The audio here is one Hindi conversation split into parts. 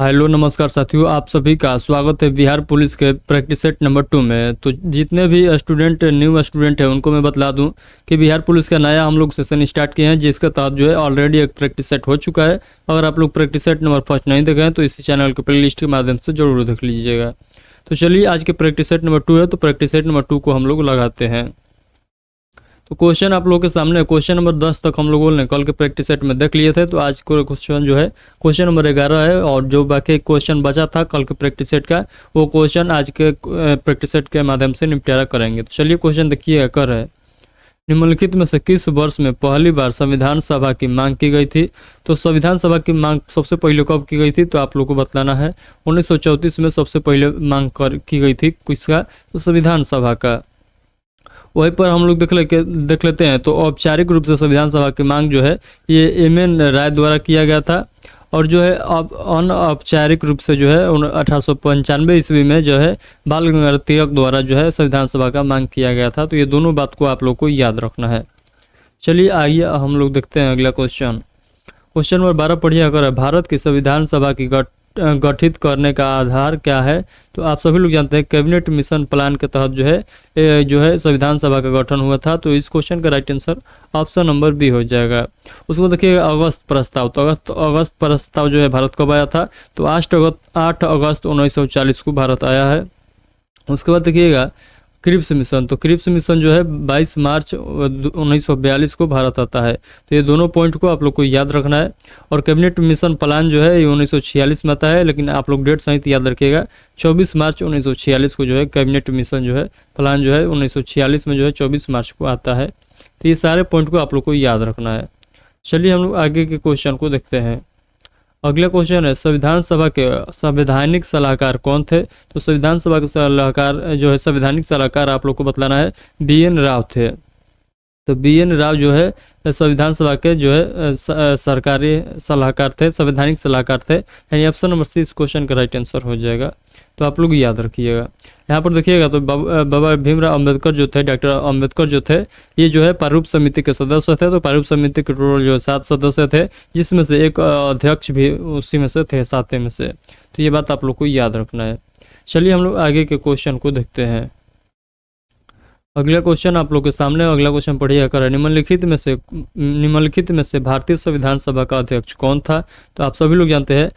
हेलो नमस्कार साथियों, आप सभी का स्वागत है बिहार पुलिस के प्रैक्टिस सेट नंबर 2 में। तो जितने भी न्यू स्टूडेंट हैं उनको मैं बतला दूं कि बिहार पुलिस का नया हम लोग सेशन स्टार्ट किए हैं, जिसके तहत जो है ऑलरेडी एक प्रैक्टिस सेट हो चुका है। अगर आप लोग प्रैक्टिस सेट नंबर फर्स्ट नहीं देखे हैं तो इसी चैनल के प्ले लिस्ट के माध्यम से जरूर देख लीजिएगा। तो चलिए, आज के प्रैक्टिस सेट नंबर 2 है, तो प्रैक्टिस सेट नंबर 2 को हम लोग लगाते हैं। तो क्वेश्चन आप लोगों के सामने क्वेश्चन नंबर 10 तक हम लोगों ने कल के प्रैक्टिस सेट में देख लिए थे। तो आज को क्वेश्चन जो है क्वेश्चन नंबर 11 है, और जो बाकी क्वेश्चन बचा था कल के प्रैक्टिस सेट का, वो क्वेश्चन आज के प्रैक्टिस सेट के माध्यम से निपटारा करेंगे। तो चलिए, क्वेश्चन देखिए कर है, निम्नलिखित में से किस वर्ष में पहली बार संविधान सभा की मांग की गई थी। तो संविधान सभा की मांग सबसे पहले कब की गई थी, तो आप लोग को बतलाना है 1934 में सबसे पहले मांग की गई थी। किसका? तो संविधान सभा का। वहीं पर हम लोग देख लेते हैं। तो औपचारिक रूप से संविधान सभा की मांग जो है ये एम.एन. राय द्वारा किया गया था, और जो है अब अनौपचारिक रूप से जो है 1895 ईस्वी में जो है बाल गंगाधर तिलक द्वारा जो है संविधान सभा का मांग किया गया था। तो ये दोनों बात को आप लोग को याद रखना है। चलिए आइए हम लोग देखते हैं अगला क्वेश्चन। क्वेश्चन नंबर 12 पढ़िए अगर है, भारत की संविधान सभा की गठित करने का आधार क्या है। तो आप सभी लोग जानते हैं कैबिनेट मिशन प्लान के तहत जो है संविधान सभा का गठन हुआ था। तो इस क्वेश्चन का right answer option number B हो जाएगा। उसको देखिए अगस्त प्रस्ताव। तो अगस्त प्रस्ताव जो है भारत कब आया था, तो 8 अगस्त 1940 को भारत आया है। उसके बाद देखिएगा क्रिप्स मिशन। तो क्रिप्स मिशन जो है 22 मार्च 1942 को भारत आता है। तो ये दोनों पॉइंट को आप लोग को याद रखना है। और कैबिनेट मिशन प्लान जो है ये 1946 में आता है, लेकिन आप लोग डेट सहित याद रखिएगा 24 मार्च 1946 को जो है कैबिनेट मिशन जो है प्लान जो है 1946 में जो है 24 मार्च को आता है। तो ये सारे पॉइंट को आप लोग को याद रखना है। चलिए हम लोग आगे के क्वेश्चन को देखते हैं। अगला क्वेश्चन है, संविधान सभा के संवैधानिक सलाहकार कौन थे। तो संविधान सभा के सलाहकार जो है संवैधानिक सलाहकार आप लोग को बतलाना है बी.एन. राव थे। तो बी.एन. राव जो है संविधान सभा के जो है सरकारी सलाहकार थे, संवैधानिक सलाहकार थे। यानी ऑप्शन नंबर सी इस क्वेश्चन का राइट आंसर हो जाएगा। तो आप लोग याद रखिएगा। यहाँ पर देखिएगा तो बाबा भीमराव अम्बेडकर जो थे, डॉक्टर अम्बेडकर जो थे, ये जो है प्रारूप समिति के सदस्य थे। तो प्रारूप समिति के टोटल जो 7 सदस्य थे, जिसमें से एक अध्यक्ष भी उसी में से थे, 7 में से। तो ये बात आप लोग को याद रखना है। चलिए हम लोग आगे के क्वेश्चन को देखते हैं। अगला क्वेश्चन आप लोग के सामने, अगला क्वेश्चन पढ़िए कर, निम्नलिखित में से भारतीय संविधान सभा का अध्यक्ष कौन था। तो आप सभी लोग जानते हैं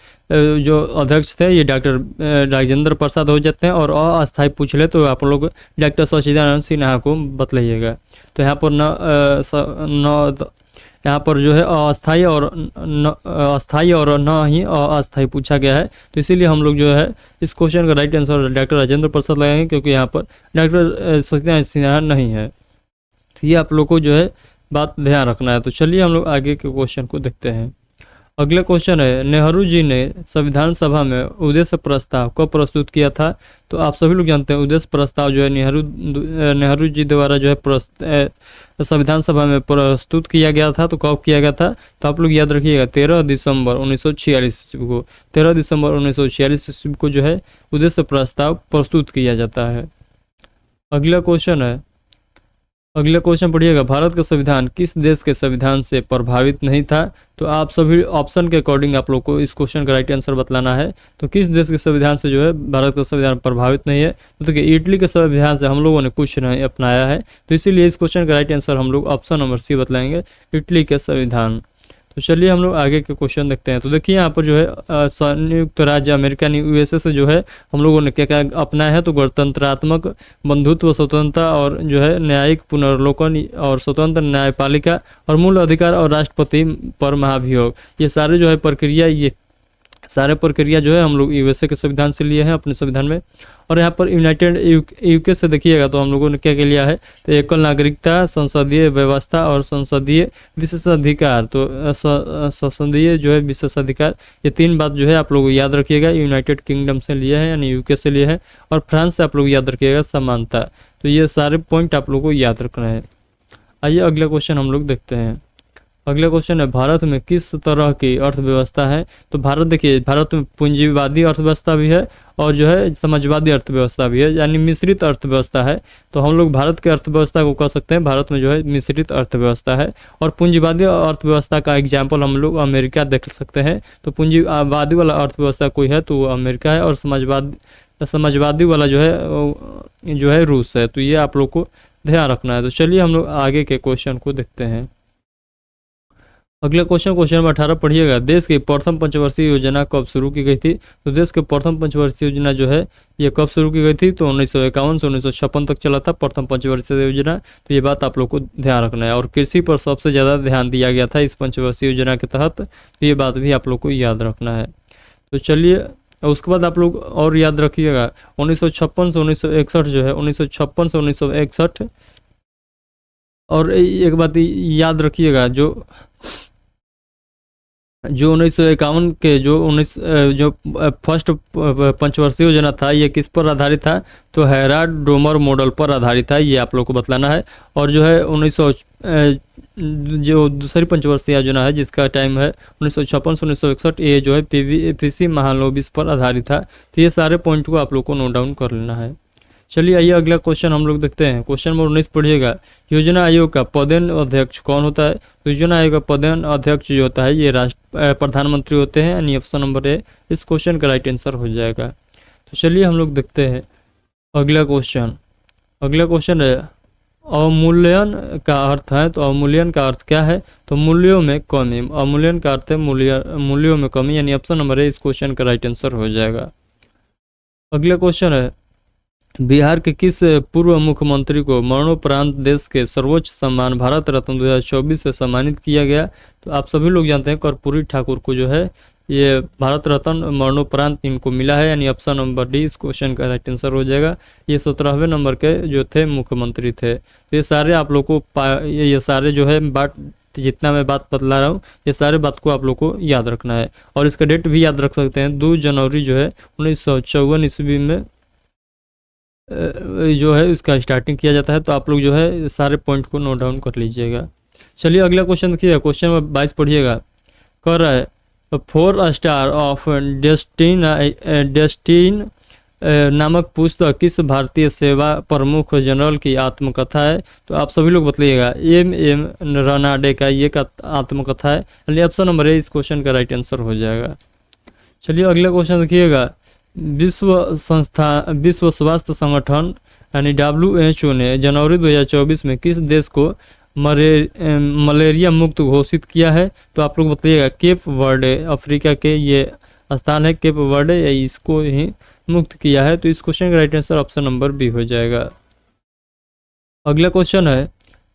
जो अध्यक्ष थे ये डॉक्टर राजेंद्र प्रसाद हो जाते हैं, और अस्थायी पूछ ले तो आप लोग डॉक्टर सच्चिदानंद सिन्हा को बतलाइएगा। तो यहाँ पर यहाँ पर जो है अस्थाई और न ही अस्थाई पूछा गया है। तो इसीलिए हम लोग जो है इस क्वेश्चन का right answer doctor Rajendra Prasad लगाएंगे, क्योंकि यहाँ पर डॉक्टर सच्चिदानंद सिन्हा नहीं है। तो ये आप लोग को जो है बात ध्यान रखना है। तो चलिए हम लोग आगे के क्वेश्चन को देखते हैं। अगला क्वेश्चन है, नेहरू जी ने संविधान सभा में उद्देश्य प्रस्ताव कब प्रस्तुत किया था। तो आप सभी लोग जानते हैं उद्देश्य प्रस्ताव जो है नेहरू जी द्वारा जो है संविधान सभा में प्रस्तुत किया गया था। तो कब किया गया था, तो आप लोग याद रखिएगा 13 दिसंबर 1946 ईस्वी को। 13 दिसंबर 1946 ईस्वी को जो है उद्देश्य प्रस्ताव प्रस्तुत किया जाता है। अगला क्वेश्चन पढ़िएगा, भारत का संविधान किस देश के संविधान से प्रभावित नहीं था। तो आप सभी ऑप्शन के अकॉर्डिंग आप लोग को इस क्वेश्चन का राइट आंसर बतलाना है। तो किस देश के संविधान से जो है भारत का संविधान प्रभावित नहीं है। तो देखिए इटली के संविधान से हम लोगों ने कुछ नहीं अपनाया है। तो इसीलिए इस क्वेश्चन का राइट आंसर हम लोग ऑप्शन नंबर सी बतलाएंगे, इटली के संविधान। तो चलिए हम लोग आगे के क्वेश्चन देखते हैं। तो देखिए यहाँ पर जो है संयुक्त राज्य अमेरिका यूएसए से जो है हम लोगों ने क्या क्या अपनाया है। तो गणतंत्रात्मक, बंधुत्व, स्वतंत्रता और जो है न्यायिक पुनर्लोकन और स्वतंत्र न्यायपालिका और मूल अधिकार और राष्ट्रपति पर महाभियोग, ये सारे जो है सारे प्रक्रिया जो है हम लोग यूएसए के संविधान से लिए हैं अपने संविधान में। और यहाँ पर यूनाइटेड यूके से देखिएगा तो हम लोगों ने क्या क्या लिया है। तो एकल नागरिकता, संसदीय व्यवस्था और संसदीय विशेषाधिकार। तो संसदीय जो है विशेषाधिकार, ये 3 बात जो है आप लोग याद रखिएगा। यूनाइटेड किंगडम से लिया है यानी यूके से लिया है, और फ्रांस से आप लोग याद रखिएगा समानता। तो ये सारे पॉइंट आप लोग को याद रखना है। आइए अगला क्वेश्चन हम लोग देखते हैं। अगला क्वेश्चन है, भारत में किस तरह की अर्थव्यवस्था है? तो भारत, देखिए, भारत में पूंजीवादी अर्थव्यवस्था भी है और जो है समाजवादी अर्थव्यवस्था भी है, यानी मिश्रित अर्थव्यवस्था है। तो हम लोग भारत की अर्थव्यवस्था को कह सकते हैं भारत में जो है मिश्रित अर्थव्यवस्था है। और पूंजीवादी अर्थव्यवस्था का एग्जाम्पल हम लोग अमेरिका देख सकते हैं। तो पूंजीवादी वाला अर्थव्यवस्था कोई है तो वो अमेरिका है, और समाजवादी वाला जो है रूस है। तो ये आप लोग को ध्यान रखना है। तो चलिए हम लोग आगे के क्वेश्चन को देखते हैं। अगला क्वेश्चन नंबर 18 पढ़िएगा। देश की प्रथम पंचवर्षीय योजना कब शुरू की गई थी? तो देश की प्रथम पंचवर्षीय योजना जो है ये कब शुरू की गई थी? तो 1951 से 1956 तक चला था प्रथम पंचवर्षीय योजना। तो ये बात आप लोग को ध्यान रखना है। और कृषि पर सबसे ज़्यादा ध्यान दिया गया था इस पंचवर्षीय योजना के तहत। तो ये बात भी आप लोग को याद रखना है। तो चलिए, उसके बाद आप लोग और याद रखिएगा 1956 से 1961 जो है 1956 से 1961। और एक बात याद रखिएगा, जो 1951 के जो फर्स्ट पंचवर्षीय योजना था ये किस पर आधारित था? तो हेराल्ड डोमर मॉडल पर आधारित था, ये आप लोग को बतलाना है। और जो है जो दूसरी पंचवर्षीय योजना है जिसका टाइम है 1956 से 1961, ये जो है पीवी महालनोबिस पर आधारित था। तो ये सारे पॉइंट को आप लोग को नोट डाउन कर लेना है। चलिए आइए अगला क्वेश्चन हम लोग देखते हैं। क्वेश्चन नंबर 19 पढ़िएगा। योजना आयोग का पदेन अध्यक्ष कौन होता है? तो योजना आयोग का पदेन अध्यक्ष जो होता है ये प्रधानमंत्री होते हैं, यानी ऑप्शन नंबर ए इस क्वेश्चन का राइट आंसर हो जाएगा। तो चलिए हम लोग देखते हैं अगला क्वेश्चन है, अवमूल्यन का अर्थ है। तो अवमूल्यन का अर्थ क्या है? तो मूल्यों में कमी। अवमूल्यन का अर्थ है मूल्यों में कमी, यानी ऑप्शन नंबर ए इस क्वेश्चन का राइट आंसर हो जाएगा। अगला क्वेश्चन है, बिहार के किस पूर्व मुख्यमंत्री को मरणोपरांत देश के सर्वोच्च सम्मान भारत रत्न 2024 से सम्मानित किया गया? तो आप सभी लोग जानते हैं कर्पूरी ठाकुर को जो है ये भारत रत्न मरणोपरांत इनको मिला है, यानी ऑप्शन नंबर डी इस क्वेश्चन का राइट आंसर हो जाएगा। ये 17वें नंबर के जो थे मुख्यमंत्री थे। तो ये सारे आप लोग को ये सारे जो है जितना मैं बात बतला रहा हूँ ये सारे बात को आप लोग को याद रखना है। और इसका डेट भी याद रख सकते हैं, 2 जनवरी जो है 1954 ईस्वी में जो है इसका स्टार्टिंग किया जाता है। तो आप लोग जो है सारे पॉइंट को नोट डाउन कर लीजिएगा। चलिए अगला क्वेश्चन देखिए, क्वेश्चन नंबर 22 पढ़िएगा। कर रहा है 4 स्टार ऑफ डेस्टिन नामक पुस्तक किस भारतीय सेवा प्रमुख जनरल की आत्मकथा है? तो आप सभी लोग बतलाइएगा। एम रनाडे का ये का आत्मकथा है, यानी ऑप्शन नंबर ए इस क्वेश्चन का राइट आंसर हो जाएगा। चलिए अगला क्वेश्चन देखिएगा। विश्व स्वास्थ्य संगठन यानी WHO ने जनवरी 2024 में किस देश को मलेरिया मुक्त घोषित किया है? तो आप लोग बताइएगा। केप वर्डे, अफ्रीका के ये स्थान है केप वर्डे, या इसको ही मुक्त किया है। तो इस क्वेश्चन का right answer option number B हो जाएगा। अगला क्वेश्चन है,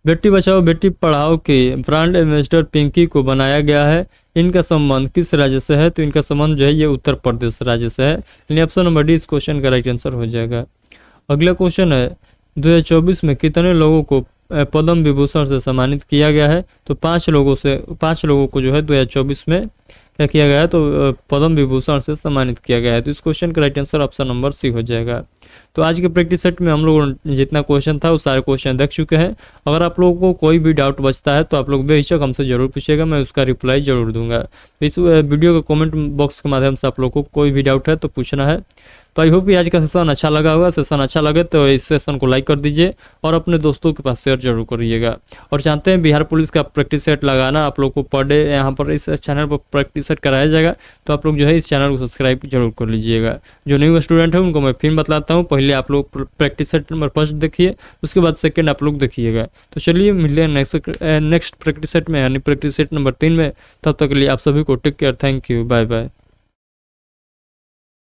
बेटी बचाओ बेटी पढ़ाओ के ब्रांड एम्बेसडर पिंकी को बनाया गया है, इनका संबंध किस राज्य से है? तो इनका संबंध जो है ये उत्तर प्रदेश राज्य से है, यानी ऑप्शन नंबर डी इस क्वेश्चन का राइट आंसर हो जाएगा। अगला क्वेश्चन है, 2024 में कितने लोगों को पद्म विभूषण से सम्मानित किया गया है? तो 5 लोगों को जो है 2024 में क्या किया गया है? तो पद्म विभूषण से सम्मानित किया गया है। तो इस क्वेश्चन का right answer option number C हो जाएगा। तो आज के प्रैक्टिस सेट में हम लोग जितना क्वेश्चन था वो सारे क्वेश्चन देख चुके हैं। अगर आप लोगों को कोई भी डाउट बचता है तो आप लोग बेहिचक हमसे जरूर पूछिएगा, मैं उसका रिप्लाई जरूर दूंगा। तो इस वीडियो के कमेंट बॉक्स के माध्यम से आप लोग को कोई भी डाउट है तो पूछना है। तो आई होप कि आज का सेशन अच्छा लगा होगा। सेशन अच्छा लगे तो इस सेशन को लाइक कर दीजिए और अपने दोस्तों के पास शेयर जरूर करिएगा। और जानते हैं बिहार पुलिस का प्रैक्टिस सेट लगाना आप लोग को पर डे यहाँ पर इस चैनल पर प्रैक्टिस सेट कराया जाएगा। तो आप लोग जो है इस चैनल को सब्सक्राइब जरूर कर लीजिएगा। जो न्यू स्टूडेंट है उनको मैं फिर बतलाता हूँ, पहले आप लोग प्रैक्टिस सेट नंबर 1 देखिए, उसके बाद सेकंड आप लोग देखिएगा। तो चलिए मिलते हैं नेक्स्ट प्रैक्टिस सेट में, यानी प्रैक्टिस सेट नंबर 3 में। तब तक के लिए आप सभी को take care, thank you, bye bye.